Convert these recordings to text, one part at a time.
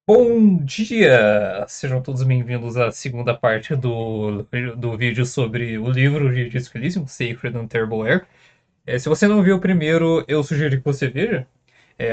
Bom dia! Sejam todos bem-vindos à segunda parte do vídeo sobre o livro de Disco Elysium, Sacred and Terrible Air. Se você não viu o primeiro, eu sugiro que você veja.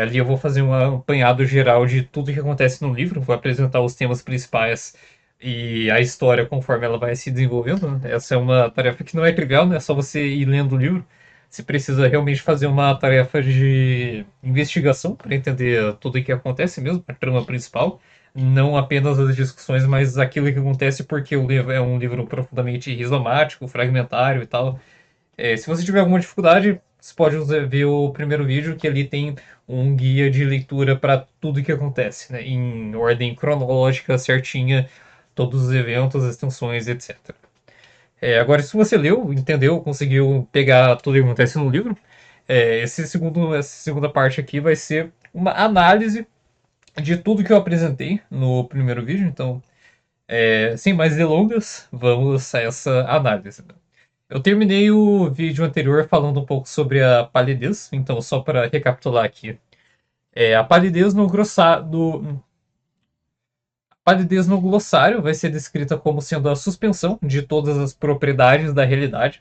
Ali eu vou fazer um apanhado geral de tudo que acontece no livro, vou apresentar os temas principais e a história conforme ela vai se desenvolvendo, né? Essa é uma tarefa que não é trivial, né? É só você ir lendo o livro. Você precisa realmente fazer uma tarefa de investigação para entender tudo o que acontece mesmo, a trama principal, não apenas as discussões, mas aquilo que acontece porque o livro é um livro profundamente rizomático, fragmentário e tal. Se você tiver alguma dificuldade, você pode ver o primeiro vídeo, que ali tem um guia de leitura para tudo que acontece, né? Em ordem cronológica, certinha, todos os eventos, as tensões, etc. Agora, se você leu, entendeu, conseguiu pegar tudo que acontece no livro, essa segunda parte aqui vai ser uma análise de tudo que eu apresentei no primeiro vídeo. Então, sem mais delongas, vamos a essa análise. Eu terminei o vídeo anterior falando um pouco sobre a palidez, então só para recapitular aqui. A palidez palidez no glossário vai ser descrita como sendo a suspensão de todas as propriedades da realidade,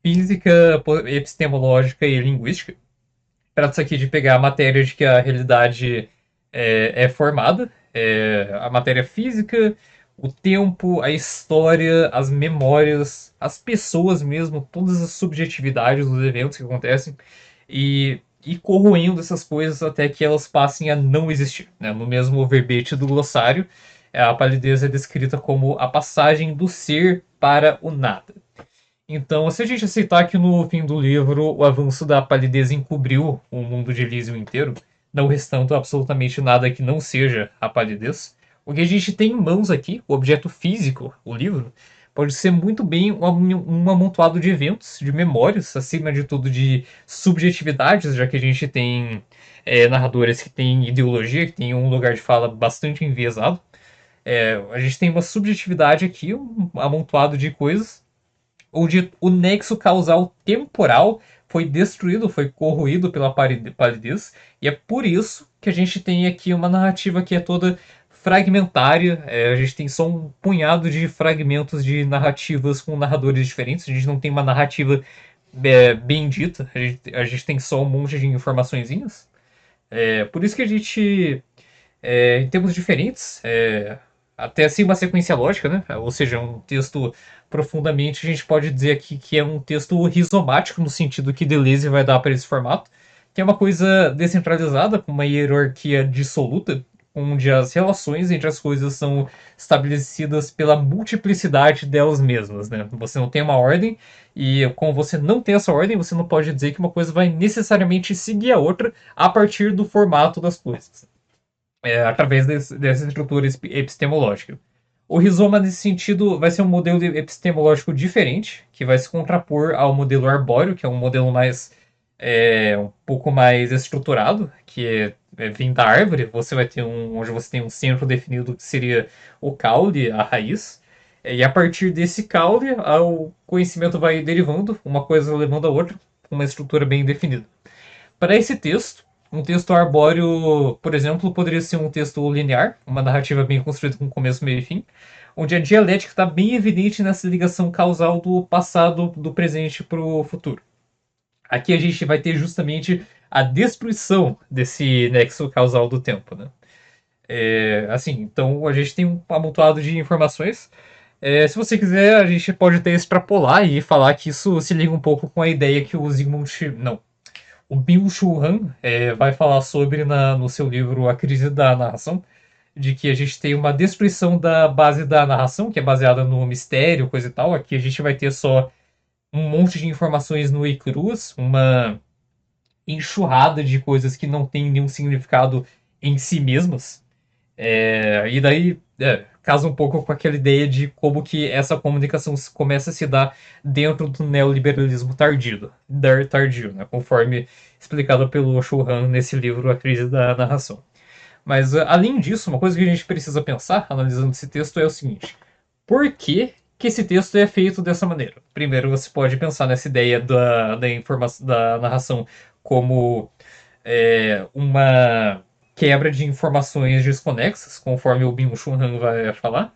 física, epistemológica e linguística. Trata-se aqui de pegar a matéria de que a realidade é formada, a matéria física, o tempo, a história, as memórias, as pessoas mesmo, todas as subjetividades dos eventos que acontecem, e corroendo essas coisas até que elas passem a não existir. Né? No mesmo verbete do glossário, a palidez é descrita como a passagem do ser para o nada. Então, se a gente aceitar que no fim do livro o avanço da palidez encobriu o mundo de Elysium inteiro, não restando absolutamente nada que não seja a palidez, o que a gente tem em mãos aqui, o objeto físico, o livro, pode ser muito bem um amontoado de eventos, de memórias, acima de tudo de subjetividades, já que a gente tem narradores que têm ideologia, que têm um lugar de fala bastante enviesado. A gente tem uma subjetividade aqui, um amontoado de coisas onde o nexo causal temporal foi destruído, foi corroído pela palidez, e é por isso que a gente tem aqui uma narrativa que é toda fragmentária. A gente tem só um punhado de fragmentos de narrativas com narradores diferentes, a gente não tem uma narrativa bem dita, a gente tem só um monte de informaçõezinhas. Por isso que a gente, em termos diferentes, até assim uma sequência lógica, né? Ou seja, um texto profundamente, a gente pode dizer aqui que é um texto rizomático, no sentido que Deleuze vai dar para esse formato, que é uma coisa descentralizada, com uma hierarquia dissoluta, onde as relações entre as coisas são estabelecidas pela multiplicidade delas mesmas, né? Você não tem uma ordem, e como você não tem essa ordem, você não pode dizer que uma coisa vai necessariamente seguir a outra a partir do formato das coisas, através dessa estrutura epistemológica. O rizoma, nesse sentido, vai ser um modelo epistemológico diferente, que vai se contrapor ao modelo arbóreo, que é um modelo um pouco mais estruturado, vem da árvore. Você vai ter onde você tem um centro definido que seria o caule, a raiz. E a partir desse caule, o conhecimento vai derivando, uma coisa levando a outra, com uma estrutura bem definida. Para esse texto, um texto arbóreo, por exemplo, poderia ser um texto linear, uma narrativa bem construída com começo, meio e fim, onde a dialética está bem evidente nessa ligação causal do passado, do presente para o futuro. Aqui a gente vai ter justamente a destruição desse nexo causal do tempo, né? Assim, então a gente tem um amontoado de informações. Se você quiser, a gente pode até extrapolar e falar que isso se liga um pouco com a ideia que o não, o Byung-Chul Han vai falar sobre no seu livro A Crise da Narração, de que a gente tem uma destruição da base da narração, que é baseada no mistério, coisa e tal. Aqui a gente vai ter só um monte de informações no e cruas, uma enxurrada de coisas que não tem nenhum significado em si mesmas. E daí casa um pouco com aquela ideia de como que essa comunicação começa a se dar dentro do neoliberalismo tardio, né? Conforme explicado pelo Churran nesse livro A Crise da Narração. Mas, além disso, uma coisa que a gente precisa pensar, analisando esse texto, é o seguinte: por que esse texto é feito dessa maneira? Primeiro, você pode pensar nessa ideia da narração como uma quebra de informações desconexas, conforme o Byung-Chul Han vai falar.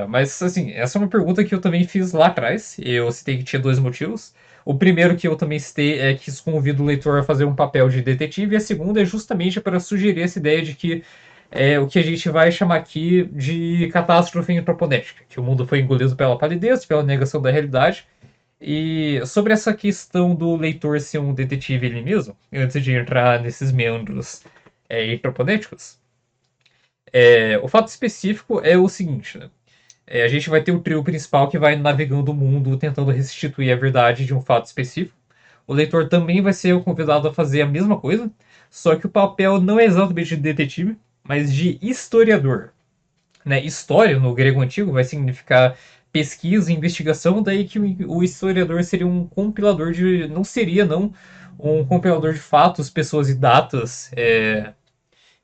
Mas, assim, essa é uma pergunta que eu também fiz lá atrás. Eu citei que tinha dois motivos. O primeiro que eu também citei é que isso convida o leitor a fazer um papel de detetive, e a segunda é justamente para sugerir essa ideia de que o que a gente vai chamar aqui de catástrofe antroponética, que o mundo foi engolido pela palidez, pela negação da realidade. E sobre essa questão do leitor ser um detetive ele mesmo, antes de entrar nesses meandros antroponéticos, o fato específico é o seguinte, né? A gente vai ter o trio principal que vai navegando o mundo tentando restituir a verdade de um fato específico. O leitor também vai ser o convidado a fazer a mesma coisa, só que o papel não é exatamente de detetive, mas de historiador. Né? História, no grego antigo, vai significar pesquisa e investigação, daí que o historiador seria um compilador de. Não seria, não, um compilador de fatos, pessoas e datas.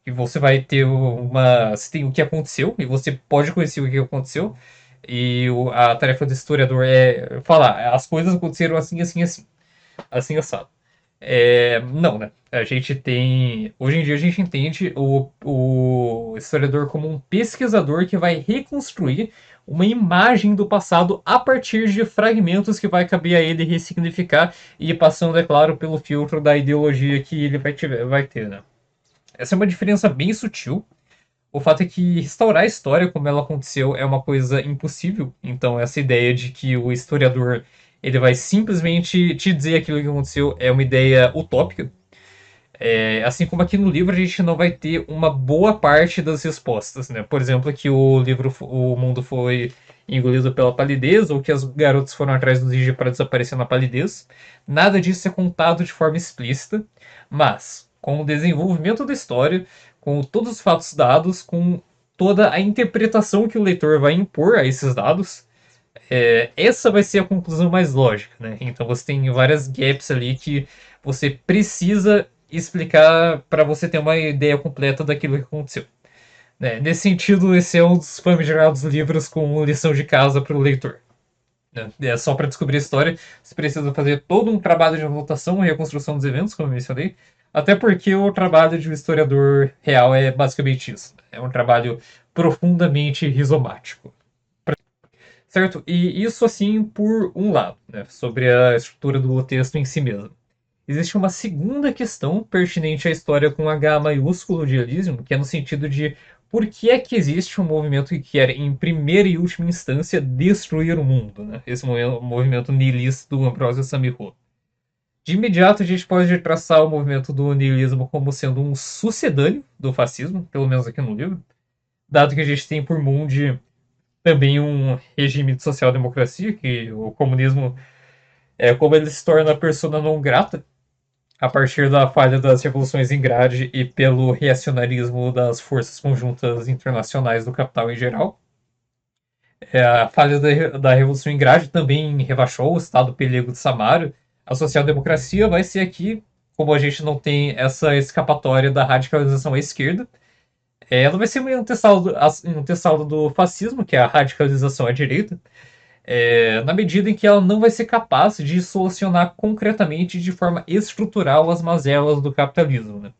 E você vai ter uma. Você tem o que aconteceu, e você pode conhecer o que aconteceu. E a tarefa do historiador é falar, as coisas aconteceram assim, assim, assim. Assim assado. Não, né? A gente tem. Hoje em dia a gente entende o historiador como um pesquisador que vai reconstruir uma imagem do passado a partir de fragmentos que vai caber a ele ressignificar e passando, é claro, pelo filtro da ideologia que ele vai ter, né? Essa é uma diferença bem sutil. O fato é que restaurar a história como ela aconteceu é uma coisa impossível. Então, essa ideia de que o historiador ele vai simplesmente te dizer aquilo que aconteceu é uma ideia utópica. Assim como aqui no livro a gente não vai ter uma boa parte das respostas, né? Por exemplo, que o mundo foi engolido pela palidez ou que as garotas foram atrás do Zig para desaparecer na palidez. Nada disso é contado de forma explícita, mas com o desenvolvimento da história, com todos os fatos dados, com toda a interpretação que o leitor vai impor a esses dados, essa vai ser a conclusão mais lógica, né? Então você tem várias gaps ali que você precisa explicar para você ter uma ideia completa daquilo que aconteceu. Né? Nesse sentido, esse é um dos famigerados livros com lição de casa para o leitor. Né? Só para descobrir a história, você precisa fazer todo um trabalho de anotação e reconstrução dos eventos, como eu mencionei, até porque o trabalho de um historiador real é basicamente isso. É um trabalho profundamente rizomático. Certo? E isso assim por um lado, né, sobre a estrutura do texto em si mesmo. Existe uma segunda questão pertinente à história com H maiúsculo de Elysium, que é no sentido de por que é que existe um movimento que quer, em primeira e última instância, destruir o mundo, né? Esse movimento niilista do Ambrosio Samiro. De imediato, a gente pode traçar o movimento do niilismo como sendo um sucedâneo do fascismo, pelo menos aqui no livro, dado que a gente tem por mundo também um regime de social-democracia, que o comunismo como ele se torna persona não grata a partir da falha das revoluções em grade e pelo reacionarismo das forças conjuntas internacionais do capital em geral. A falha da revolução em grade também rebaixou o estado pelego de Samário. A social-democracia vai ser aqui, como a gente não tem essa escapatória da radicalização à esquerda, ela vai ser um antessalo do fascismo, que é a radicalização à direita, na medida em que ela não vai ser capaz de solucionar concretamente de forma estrutural as mazelas do capitalismo, né?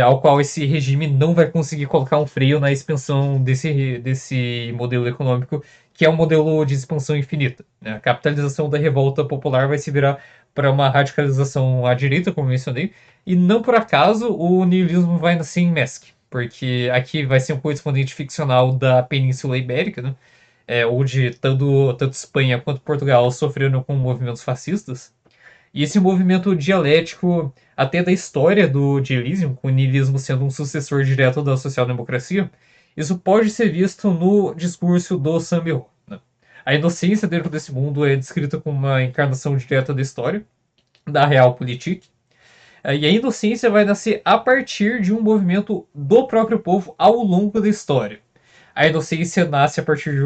Ao qual esse regime não vai conseguir colocar um freio na expansão desse modelo econômico, que é um modelo de expansão infinita. Né? A capitalização da revolta popular vai se virar para uma radicalização à direita, como mencionei, e não por acaso o niilismo vai nascer em Mesque, porque aqui vai ser um correspondente ficcional da Península Ibérica, né? Onde tanto Espanha quanto Portugal sofreram com movimentos fascistas. E esse movimento dialético, até da história de Elysium, com o niilismo sendo um sucessor direto da social-democracia, isso pode ser visto no discurso do Samiro. Né? A inocência dentro desse mundo é descrita como uma encarnação direta da história, da realpolitik, e a inocência vai nascer a partir de um movimento do próprio povo ao longo da história. A inocência nasce a partir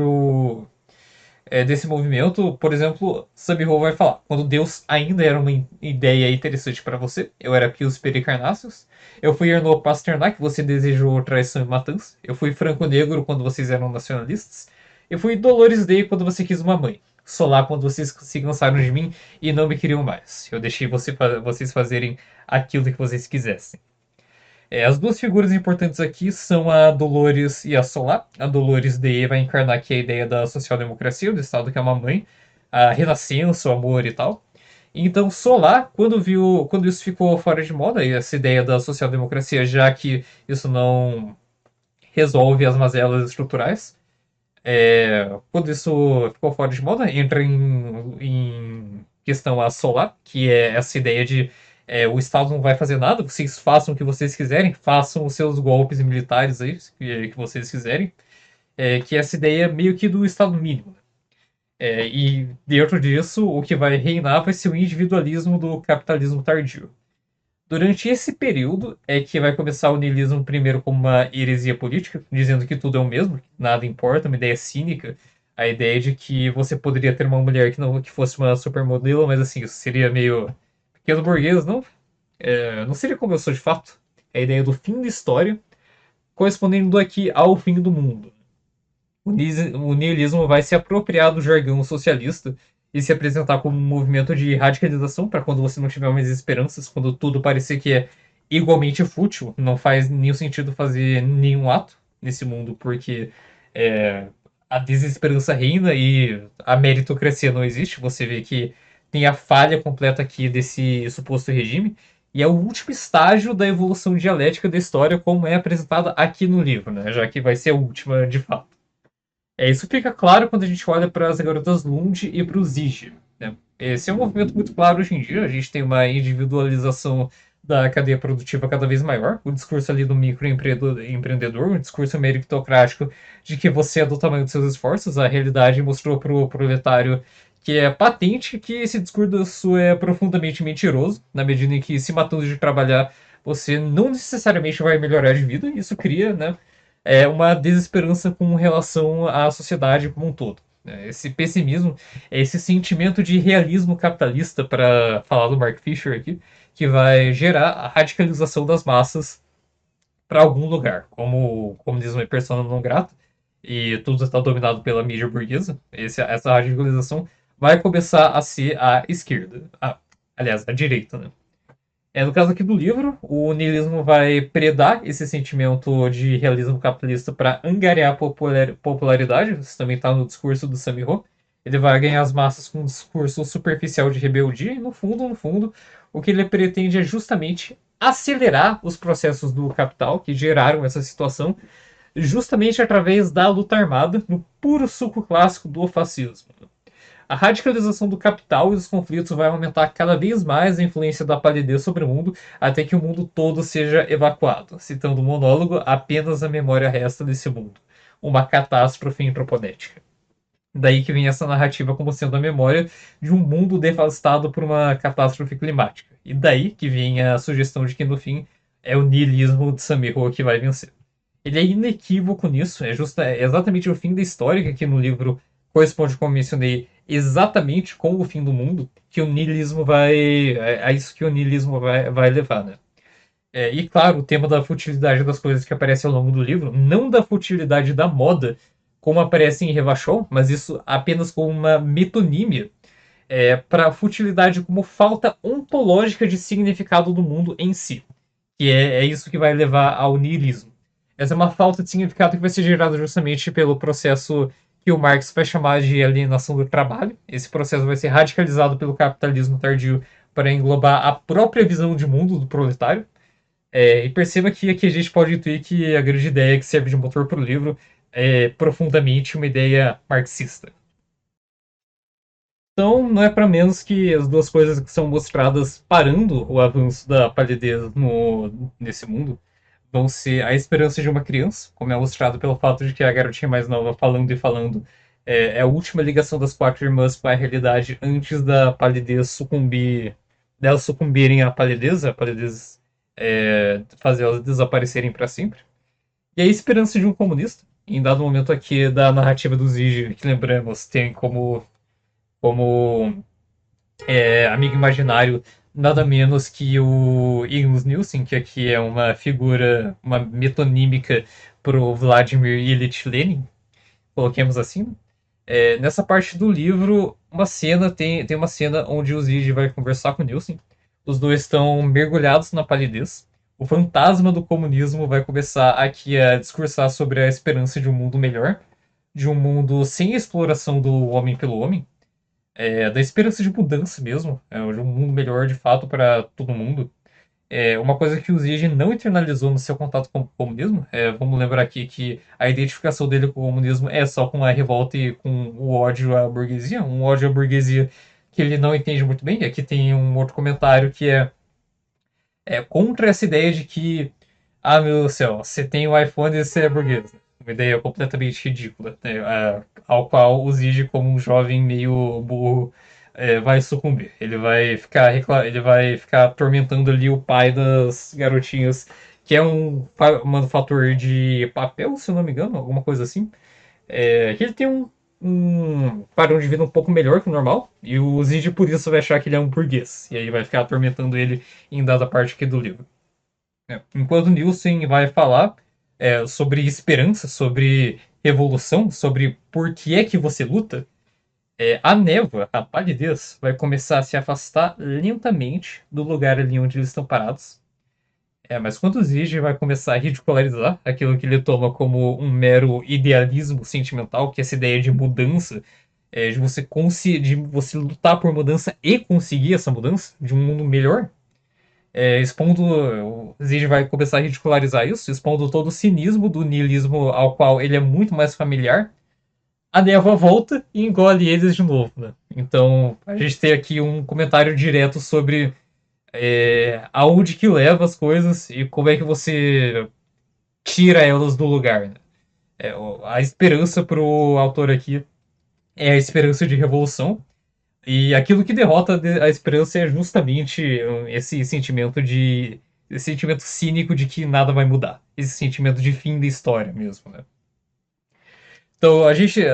desse movimento. Por exemplo, Samiro vai falar: quando Deus ainda era uma ideia interessante para você, eu era Pius Pericarnassius, eu fui Arnaud Pasternak, você desejou traição e matança, eu fui Franco Negro quando vocês eram nacionalistas, eu fui Dolores Day quando você quis uma mãe, Solar quando vocês se cansaram de mim e não me queriam mais, eu deixei vocês fazerem aquilo que vocês quisessem. As duas figuras importantes aqui são a Dolores e a Solá. A Dolores daí vai encarnar aqui a ideia da social-democracia, do Estado que é uma mãe, a renascença, o amor e tal. Então, Solá, quando isso ficou fora de moda, essa ideia da social-democracia, já que isso não resolve as mazelas estruturais, quando isso ficou fora de moda, entra em questão a Solar, que é essa ideia de o Estado não vai fazer nada, vocês façam o que vocês quiserem, façam os seus golpes militares aí, que vocês quiserem, que é essa ideia meio que do Estado mínimo. E dentro disso, o que vai reinar vai ser o individualismo do capitalismo tardio. Durante esse período é que vai começar o niilismo primeiro como uma heresia política, dizendo que tudo é o mesmo, que nada importa, uma ideia cínica, a ideia de que você poderia ter uma mulher que não que fosse uma supermodelo, mas assim, isso seria meio pequeno burguês, não? Não seria como eu sou de fato. É a ideia do fim da história, correspondendo aqui ao fim do mundo. O niilismo vai se apropriar do jargão socialista e se apresentar como um movimento de radicalização para quando você não tiver mais esperanças, quando tudo parecer que é igualmente fútil, não faz nenhum sentido fazer nenhum ato nesse mundo, porque é, a desesperança reina e a meritocracia não existe. Você vê que tem a falha completa aqui desse suposto regime, e é o último estágio da evolução dialética da história, como é apresentada aqui no livro, né? Já que vai ser a última de fato. Isso fica claro quando a gente olha para as garotas Lund e para o Zige. Né? Esse é um movimento muito claro hoje em dia. A gente tem uma individualização da cadeia produtiva cada vez maior. O discurso ali do microempreendedor, um discurso meritocrático de que você é do tamanho dos seus esforços. A realidade mostrou para o proletário que é patente que esse discurso é profundamente mentiroso, na medida em que se matando de trabalhar você não necessariamente vai melhorar de vida. Isso cria, né, uma desesperança com relação à sociedade como um todo. Esse pessimismo, esse sentimento de realismo capitalista, para falar do Mark Fisher aqui, que vai gerar a radicalização das massas para algum lugar, como diz uma persona não grata, e tudo está dominado pela mídia burguesa. Essa radicalização vai começar a ser a esquerda, aliás, a direita, né? No caso aqui do livro, o niilismo vai predar esse sentimento de realismo capitalista para angariar popularidade. Isso também está no discurso do Samiro. Ele vai ganhar as massas com um discurso superficial de rebeldia e, no fundo, o que ele pretende é justamente acelerar os processos do capital que geraram essa situação, justamente através da luta armada, no puro suco clássico do fascismo. A radicalização do capital e dos conflitos vai aumentar cada vez mais a influência da palidez sobre o mundo, até que o mundo todo seja evacuado. Citando o monólogo, apenas a memória resta desse mundo. Uma catástrofe antroponética. Daí que vem essa narrativa como sendo a memória de um mundo devastado por uma catástrofe climática. E daí que vem a sugestão de que, no fim, é o niilismo de Samiro que vai vencer. Ele é inequívoco nisso, é exatamente o fim da história, que aqui no livro corresponde, como mencionei, exatamente com o fim do mundo, que o niilismo é isso que o niilismo vai levar, né? E claro, o tema da futilidade das coisas que aparece ao longo do livro, não da futilidade da moda, como aparece em Revachol, mas isso apenas como uma metonímia para a futilidade como falta ontológica de significado do mundo em si, que é isso que vai levar ao niilismo. Essa é uma falta de significado que vai ser gerada justamente pelo processo que o Marx vai chamar de alienação do trabalho. Esse processo vai ser radicalizado pelo capitalismo tardio para englobar a própria visão de mundo do proletário. E perceba que aqui a gente pode intuir que a grande ideia que serve de motor para o livro é profundamente uma ideia marxista. Então, não é para menos que as duas coisas que são mostradas parando o avanço da palidez nesse mundo vão ser a esperança de uma criança, como é mostrado pelo fato de que a garotinha mais nova falando e falando é a última ligação das quatro irmãs com a realidade antes da palidez sucumbir, delas sucumbirem à palidez, fazer elas desaparecerem para sempre. E a esperança de um comunista, em dado momento aqui da narrativa do Zige, que lembramos, tem como amigo imaginário nada menos que o Ignaz Nielsen, que aqui é uma figura, uma metonímica para o Vladimir Ilyich Lenin, coloquemos assim. Nessa parte do livro, tem uma cena onde o Zige vai conversar com o Nielsen. Os dois estão mergulhados na palidez. o fantasma do comunismo vai começar aqui a discursar sobre a esperança de um mundo melhor, de um mundo sem exploração do homem pelo homem, da esperança de mudança mesmo, de um mundo melhor de fato para todo mundo. Uma coisa que o Zizek não internalizou no seu contato com o comunismo, vamos lembrar aqui que a identificação dele com o comunismo é só com a revolta e com o ódio à burguesia, um ódio à burguesia que ele não entende muito bem. Aqui tem um outro comentário que é contra essa ideia de que, ah, meu Deus do céu, você tem o iPhone e você é burguês. Uma ideia completamente ridícula, né? Ao qual o Zizek, como um jovem meio burro, vai sucumbir. Ele vai ficar atormentando ali o pai das garotinhas, que é um manufator de papel, se eu não me engano, alguma coisa assim. Que ele tem um padrão de vida um pouco melhor que o normal, e o Zid por isso vai achar que ele é um burguês, e aí vai ficar atormentando ele em dada parte aqui do livro. Enquanto Nielsen vai falar sobre esperança, sobre revolução, sobre por que é que você luta, a névoa, a palidez, vai começar a se afastar lentamente do lugar ali onde eles estão parados. Mas quando o Zige vai começar a ridicularizar aquilo que ele toma como um mero idealismo sentimental, que é essa ideia de mudança, de você lutar por mudança e conseguir essa mudança, de um mundo melhor, expondo. O Zige vai começar a ridicularizar isso, expondo todo o cinismo do niilismo ao qual ele é muito mais familiar. A névoa volta e engole eles de novo, né? Então, a gente tem aqui um comentário direto sobre aonde que leva as coisas e como é que você tira elas do lugar. Né? A esperança para o autor aqui é a esperança de revolução. E aquilo que derrota a esperança é justamente esse sentimento cínico de que nada vai mudar. Esse sentimento de fim da história mesmo, né? Então,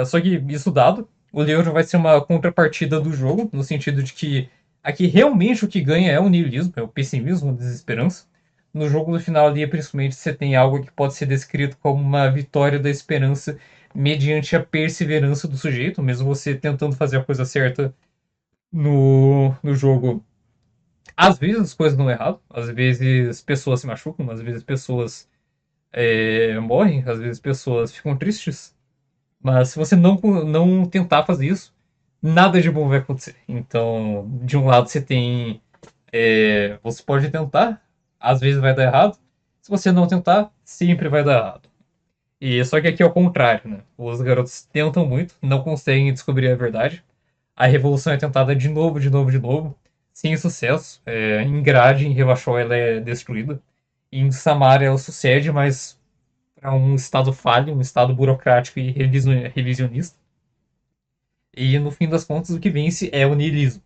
só que isso dado, o livro vai ser uma contrapartida do jogo, no sentido de que aqui realmente o que ganha é o niilismo, é o pessimismo, a desesperança. No jogo, no final ali, principalmente, você tem algo que pode ser descrito como uma vitória da esperança mediante a perseverança do sujeito, mesmo você tentando fazer a coisa certa no jogo. Às vezes as coisas dão errado, às vezes pessoas se machucam, às vezes pessoas morrem, às vezes pessoas ficam tristes. Mas se você não tentar fazer isso, nada de bom vai acontecer. Então, de um lado você tem. Você pode tentar, às vezes vai dar errado. Se você não tentar, sempre vai dar errado. E só que aqui é o contrário, né? Os garotos tentam muito, não conseguem descobrir a verdade. A revolução é tentada de novo, de novo, de novo, sem sucesso. Em Grade, em Revachol, ela é destruída. Em Samara ela sucede, mas para um estado falho, um estado burocrático e revisionista. E no fim das contas, o que vence é o niilismo.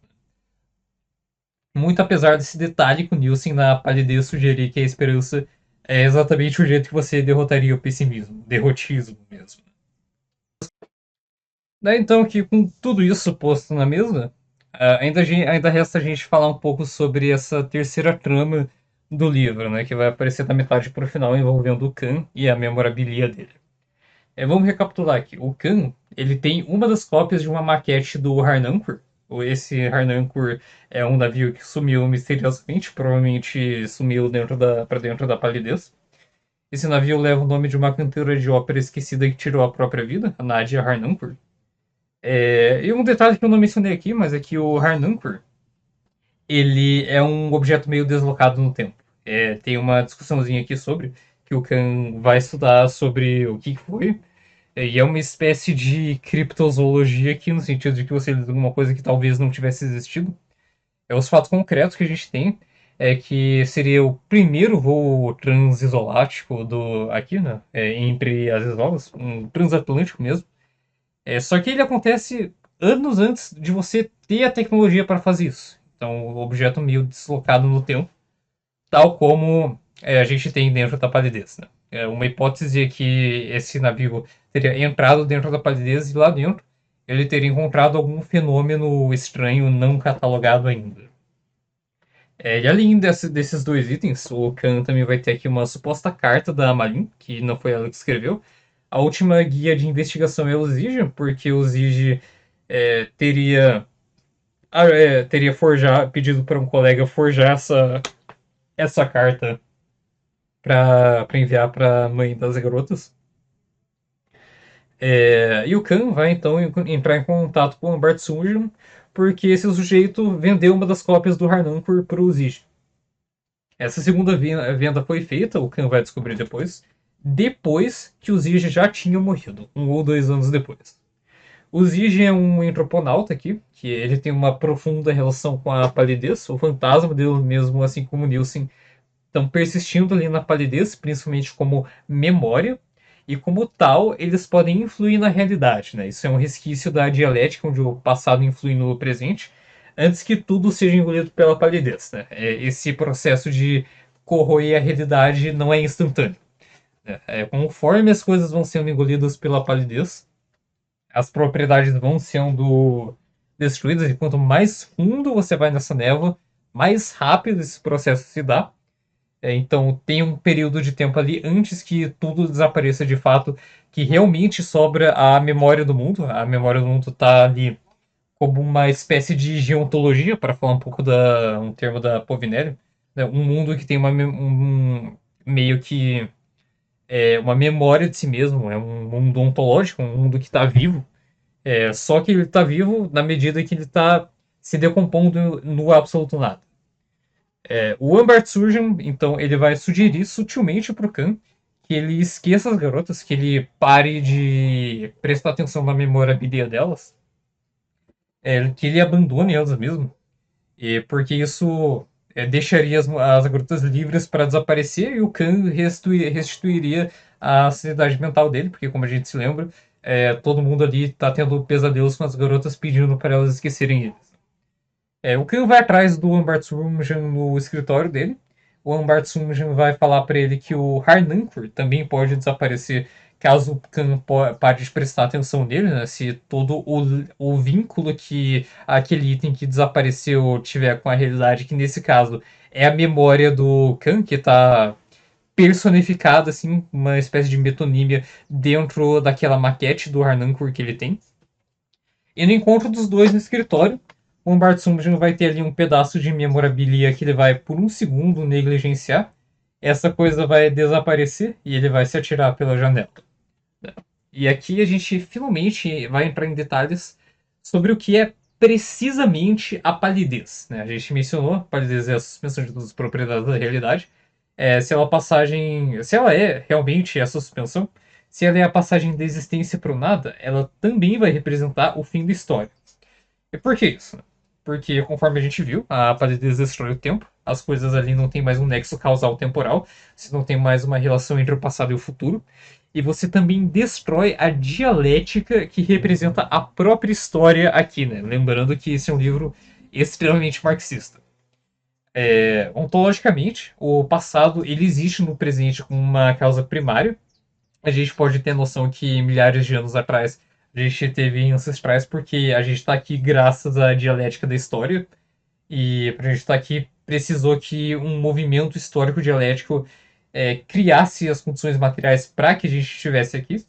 Muito apesar desse detalhe que o Nielsen na palidez sugerir que a esperança é exatamente o jeito que você derrotaria o pessimismo, derrotismo mesmo. Daí então que com tudo isso posto na mesa, ainda resta a gente falar um pouco sobre essa terceira trama do livro, né, que vai aparecer da metade para o final envolvendo o Khan e a memorabilia dele. Vamos recapitular aqui. O Khan, ele tem uma das cópias de uma maquete do Harnankur. Esse Harnankur é um navio que sumiu misteriosamente, provavelmente sumiu para dentro da palidez. Esse navio leva o nome de uma cantora de ópera esquecida que tirou a própria vida, a Nadia Harnankur. E um detalhe que eu não mencionei aqui, mas é que o Harnankur, ele é um objeto meio deslocado no tempo. Tem uma discussãozinha aqui sobre, que o Khan vai estudar sobre o que foi. E é uma espécie de criptozoologia aqui, no sentido de que você lida alguma coisa que talvez não tivesse existido. Os fatos concretos que a gente tem é que seria o primeiro voo transisolático aqui, né? Entre as isólas, um transatlântico mesmo. Só que ele acontece anos antes de você ter a tecnologia para fazer isso. Então, o objeto meio deslocado no tempo, tal como a gente tem dentro da palidez. Né? Uma hipótese é que esse navio teria entrado dentro da palidez e lá dentro ele teria encontrado algum fenômeno estranho não catalogado ainda. E além desses dois itens, o Khan também vai ter aqui uma suposta carta da Amalin, que não foi ela que escreveu. A última guia de investigação é o Zige, porque o Zige teria pedido para um colega forjar essa carta para enviar para a mãe das garotas. E o Khan vai então entrar em contato com o Bart Sunjan, porque esse sujeito vendeu uma das cópias do Harnancor para o Zige. Essa segunda venda foi feita, o Khan vai descobrir depois que o Zige já tinha morrido, 1 ou 2 anos depois. O Zige é um antroponauta aqui, que ele tem uma profunda relação com a palidez, o fantasma dele mesmo, assim como o Nielsen, estão persistindo ali na palidez, principalmente como memória, e como tal, eles podem influir na realidade. Né? Isso é um resquício da dialética, onde o passado influi no presente, antes que tudo seja engolido pela palidez. Né? Esse processo de corroer a realidade não é instantâneo. Né? Conforme as coisas vão sendo engolidas pela palidez, as propriedades vão sendo destruídas, e quanto mais fundo você vai nessa névoa, mais rápido esse processo se dá. Então tem um período de tempo ali antes que tudo desapareça de fato, que realmente sobra a memória do mundo. A memória do mundo está ali como uma espécie de geontologia, para falar um pouco um termo da Povinelli, né? Um mundo que tem meio que uma memória de si mesmo, é um mundo ontológico, um mundo que está vivo. Só que ele está vivo na medida que ele está se decompondo no absoluto nada. O Ambart Surgeon, então, ele vai sugerir sutilmente pro Khan que ele esqueça as garotas, que ele pare de prestar atenção na memorabilia delas, que ele abandone elas mesmo, porque isso deixaria as garotas livres para desaparecer, e o Khan restituiria a sanidade mental dele, porque, como a gente se lembra, todo mundo ali está tendo pesadelos com as garotas pedindo para elas esquecerem ele. O Khan vai atrás do Ambart Surgeon no escritório dele. O Ambart Surgeon vai falar para ele que o Harnancor também pode desaparecer caso o Khan pare de prestar atenção nele, né? Se todo o vínculo que aquele item que desapareceu tiver com a realidade, que nesse caso é a memória do Khan, que está personificada, assim, uma espécie de metonímia dentro daquela maquete do Harnancor que ele tem. E no encontro dos dois no escritório, o Bart Sumbridge vai ter ali um pedaço de memorabilia que ele vai, por um segundo, negligenciar. Essa coisa vai desaparecer e ele vai se atirar pela janela. E aqui a gente finalmente vai entrar em detalhes sobre o que é precisamente a palidez. Né? A gente mencionou, a palidez é a suspensão de todas as propriedades da realidade. Se ela é realmente essa suspensão, se ela é a passagem da existência para o nada, ela também vai representar o fim da história. E por que isso? Porque, conforme a gente viu, a palidez destrói o tempo, as coisas ali não tem mais um nexo causal temporal, você não tem mais uma relação entre o passado e o futuro, e você também destrói a dialética que representa a própria história aqui, né? Lembrando que esse é um livro extremamente marxista. Ontologicamente, o passado ele existe no presente como uma causa primária. A gente pode ter noção que milhares de anos atrás a gente teve ancestrais porque a gente está aqui graças à dialética da história, e para a gente estar aqui precisou que um movimento histórico dialético criasse as condições materiais para que a gente estivesse aqui.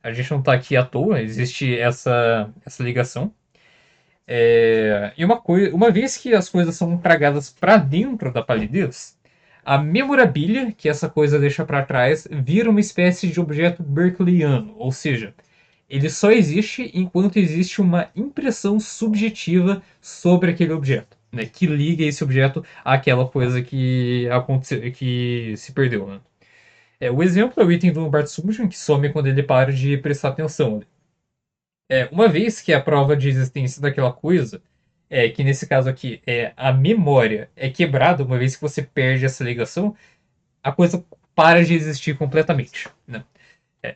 A gente não está aqui à toa, existe essa ligação. E uma vez que as coisas são tragadas para dentro da palidez, a memorabilia que essa coisa deixa para trás vira uma espécie de objeto berkeleyano, ou seja, ele só existe enquanto existe uma impressão subjetiva sobre aquele objeto, né, que liga esse objeto àquela coisa que aconteceu, que se perdeu. Né? O exemplo é o item do Bart Subjan, que some quando ele para de prestar atenção. Uma vez que a prova de existência daquela coisa, que nesse caso aqui é a memória, é quebrada, uma vez que você perde essa ligação, a coisa para de existir completamente. Né?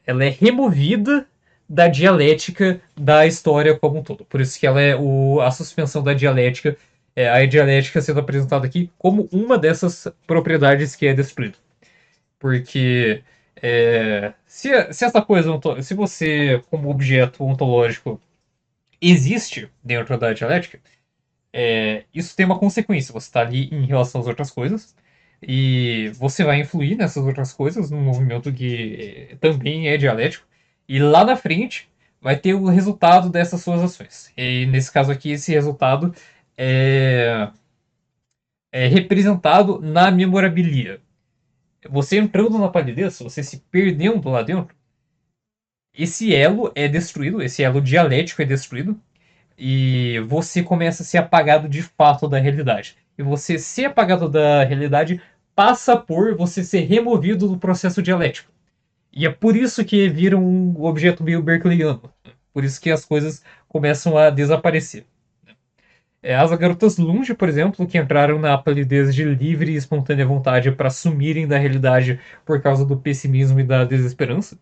Ela é removida da dialética da história como um todo. Por isso que ela é a suspensão da dialética, a dialética sendo apresentada aqui como uma dessas propriedades que é destruída. Porque se essa coisa, se você, como objeto ontológico, existe dentro da dialética, isso tem uma consequência. Você está ali em relação às outras coisas, e você vai influir nessas outras coisas num movimento que também é dialético, e lá na frente vai ter o resultado dessas suas ações. E nesse caso aqui, esse resultado é representado na memorabilia. Você entrando na palidez, você se perdendo lá dentro, esse elo é destruído, esse elo dialético é destruído, e você começa a ser apagado de fato da realidade. E você ser apagado da realidade passa por você ser removido do processo dialético. E é por isso que vira um objeto meio berkeleyano. Por isso que as coisas começam a desaparecer. As garotas Lunge, por exemplo, que entraram na palidez de livre e espontânea vontade para sumirem da realidade por causa do pessimismo e da desesperança,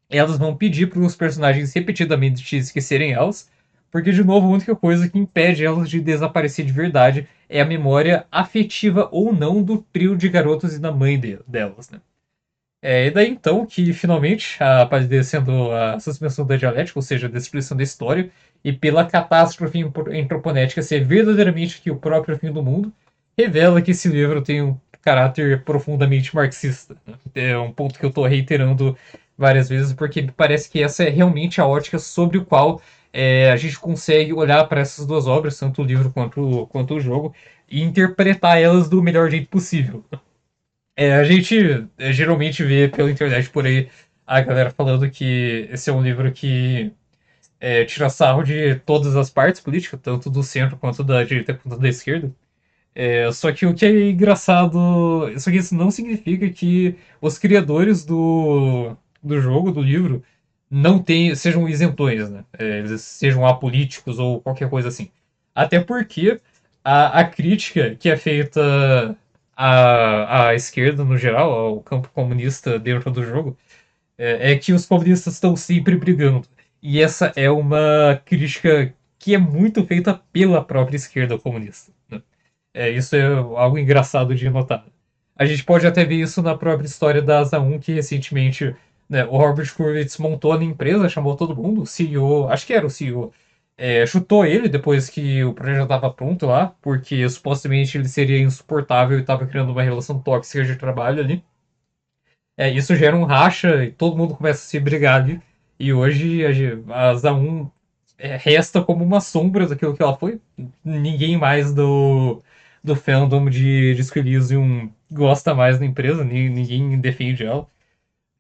elas vão pedir para os personagens repetidamente esquecerem elas, porque, de novo, a única coisa que impede elas de desaparecer de verdade é a memória afetiva ou não do trio de garotas e da mãe delas, né? E daí então que finalmente, padecendo a suspensão da dialética, ou seja, a destruição da história, e pela catástrofe antroponética ser verdadeiramente que o próprio fim do mundo, revela que esse livro tem um caráter profundamente marxista, né? É um ponto que eu estou reiterando várias vezes, porque me parece que essa é realmente a ótica sobre o qual a gente consegue olhar para essas duas obras, tanto o livro quanto o jogo, e interpretar elas do melhor jeito possível. A gente geralmente vê pela internet por aí a galera falando que esse é um livro que tira sarro de todas as partes políticas, tanto do centro quanto da direita quanto da esquerda. Só que o que é engraçado. Só que isso não significa que os criadores do jogo, do livro, não sejam isentões, né? Eles sejam apolíticos ou qualquer coisa assim. Até porque a crítica que é feita à esquerda, no geral, ao campo comunista dentro do jogo, é que os comunistas estão sempre brigando. E essa é uma crítica que é muito feita pela própria esquerda comunista, né? Isso é algo engraçado de notar. A gente pode até ver isso na própria história da Asa 1, que recentemente, né, o Robert Kurwitz montou na empresa, chamou todo mundo, o CEO, acho que era o CEO, chutou ele depois que o projeto estava pronto lá, porque supostamente ele seria insuportável e estava criando uma relação tóxica de trabalho ali. Isso gera um racha e todo mundo começa a se brigar ali. E hoje a Asa 1 resta como uma sombra daquilo que ela foi. Ninguém mais do fandom de Disco Elysium gosta mais da empresa, ninguém defende ela.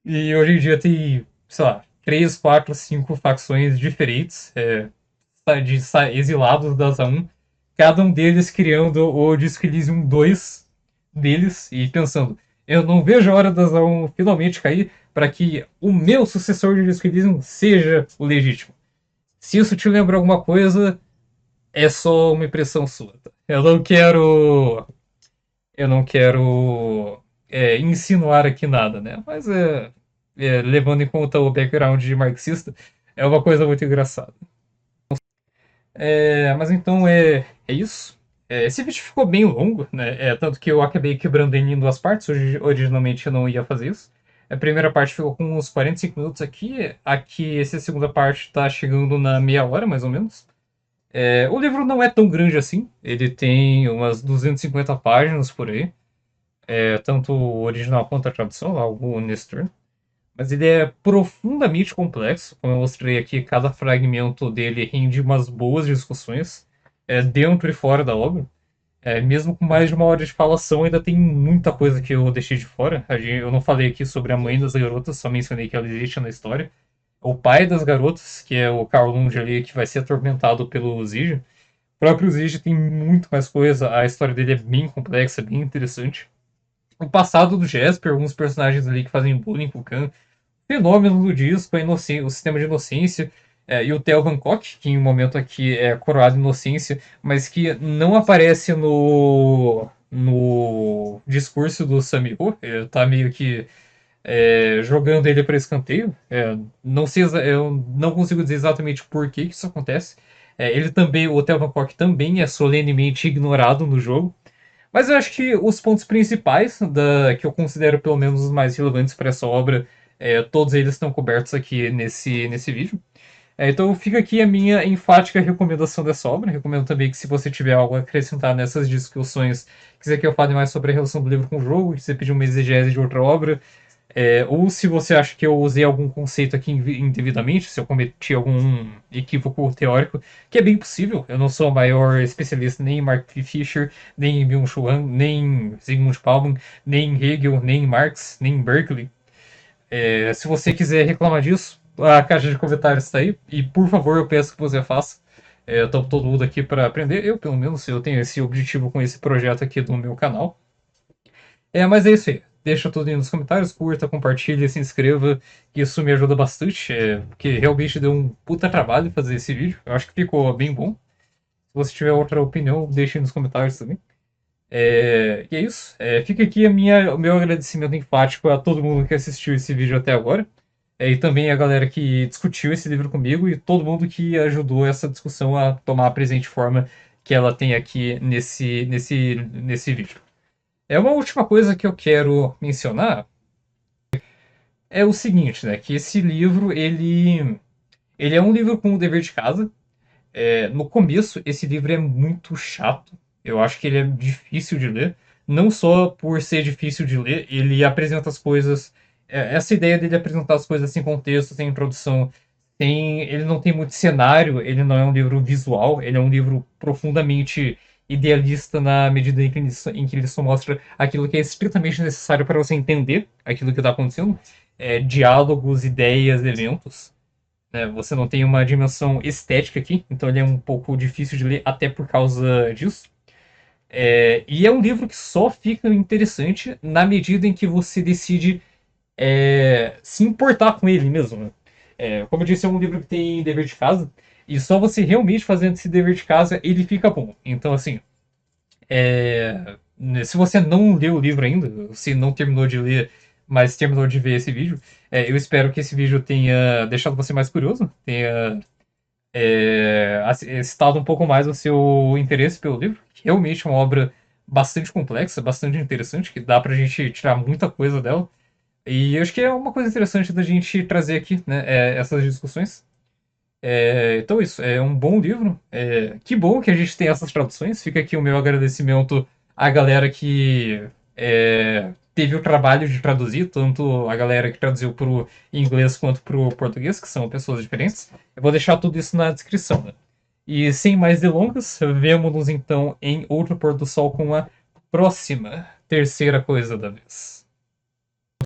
E hoje em dia tem, sei lá, 3, 4, 5 facções diferentes, exilados da Asa 1, cada um deles criando o Disco Elysium 2 deles e pensando, eu não vejo a hora da Asa 1 finalmente cair para que o meu sucessor de Disco Elysium seja o legítimo. Se isso te lembra alguma coisa, é só uma impressão sua. Tá? Eu não quero insinuar aqui nada, né? Mas levando em conta o background de marxista, é uma coisa muito engraçada. Mas então é isso. Esse vídeo ficou bem longo, né? Tanto que eu acabei quebrando ele em duas partes. Originalmente eu não ia fazer isso. A primeira parte ficou com uns 45 minutos aqui. Aqui, essa segunda parte está chegando na meia hora, mais ou menos. O livro não é tão grande assim. Ele tem umas 250 páginas por aí. Tanto o original quanto a tradução, algo nesse turno. Mas ele é profundamente complexo. Como eu mostrei aqui, cada fragmento dele rende umas boas discussões, dentro e fora da obra. Mesmo com mais de uma hora de falação, ainda tem muita coisa que eu deixei de fora. Eu não falei aqui sobre a mãe das garotas, só mencionei que ela existe na história. O pai das garotas, que é o Carl Lund ali, que vai ser atormentado pelo Zige. O próprio Zige tem muito mais coisa, a história dele é bem complexa, bem interessante. O passado do Jesper, alguns personagens ali que fazem bullying com o Khan, fenômeno do disco, o sistema de inocência, e o Theo Hancock, que em um momento aqui é coroado de inocência, mas que não aparece no discurso do Samiro. Ele tá meio que jogando ele para escanteio. Não sei, eu não consigo dizer exatamente por que isso acontece. Ele também, o Theo Hancock também é solenemente ignorado no jogo. Mas eu acho que os pontos principais, que eu considero pelo menos os mais relevantes para essa obra, todos eles estão cobertos aqui nesse vídeo. Então fica aqui a minha enfática recomendação dessa obra. Recomendo também que, se você tiver algo a acrescentar nessas discussões, quiser que eu fale mais sobre a relação do livro com o jogo, quiser pedir uma exegese de outra obra, Ou se você acha que eu usei algum conceito aqui indevidamente, se eu cometi algum equívoco teórico, que é bem possível. Eu não sou o maior especialista nem em Mark Fisher, nem em Byung-Chul Han, nem em Zygmunt Bauman, nem em Hegel, nem em Marx, nem em Berkeley. Se você quiser reclamar disso, a caixa de comentários está aí. E por favor, eu peço que você faça. Estou todo mundo aqui para aprender. Eu, pelo menos, eu tenho esse objetivo com esse projeto aqui do meu canal. Mas é isso aí. Deixa tudo aí nos comentários, curta, compartilha, se inscreva. Isso me ajuda bastante, porque realmente deu um puta trabalho fazer esse vídeo. Eu acho que ficou bem bom. Se você tiver outra opinião, deixe aí nos comentários também. E é isso. Fica aqui o meu agradecimento enfático a todo mundo que assistiu esse vídeo até agora. E também a galera que discutiu esse livro comigo e todo mundo que ajudou essa discussão a tomar a presente forma que ela tem aqui nesse vídeo. Uma última coisa que eu quero mencionar é o seguinte, né? Que esse livro, ele é um livro com o dever de casa. No começo, esse livro é muito chato. Eu acho que ele é difícil de ler. Não só por ser difícil de ler, ele apresenta as coisas. Essa ideia dele apresentar as coisas sem contexto, sem introdução, ele não tem muito cenário, ele não é um livro visual, ele é um livro profundamente idealista na medida em que ele só mostra aquilo que é estritamente necessário para você entender aquilo que está acontecendo. Diálogos, ideias, eventos. Você não tem uma dimensão estética aqui, então ele é um pouco difícil de ler até por causa disso. E é um livro que só fica interessante na medida em que você decide se importar com ele mesmo. Né? Como eu disse, é um livro que tem dever de casa, e só você realmente fazendo esse dever de casa, ele fica bom. Então, assim, se você não leu o livro ainda, se não terminou de ler, mas terminou de ver esse vídeo, eu espero que esse vídeo tenha deixado você mais curioso, tenha excitado um pouco mais o seu interesse pelo livro, que realmente é uma obra bastante complexa, bastante interessante, que dá pra gente tirar muita coisa dela. E eu acho que é uma coisa interessante da gente trazer aqui, né, essas discussões. Então isso, é um bom livro. Que bom que a gente tem essas traduções. Fica aqui o meu agradecimento à galera que teve o trabalho de traduzir, tanto a galera que traduziu para o inglês quanto para o português, que são pessoas diferentes. Eu vou deixar tudo isso na descrição. Né? E sem mais delongas, vemo-nos então em outro pôr do sol com a próxima terceira coisa da vez.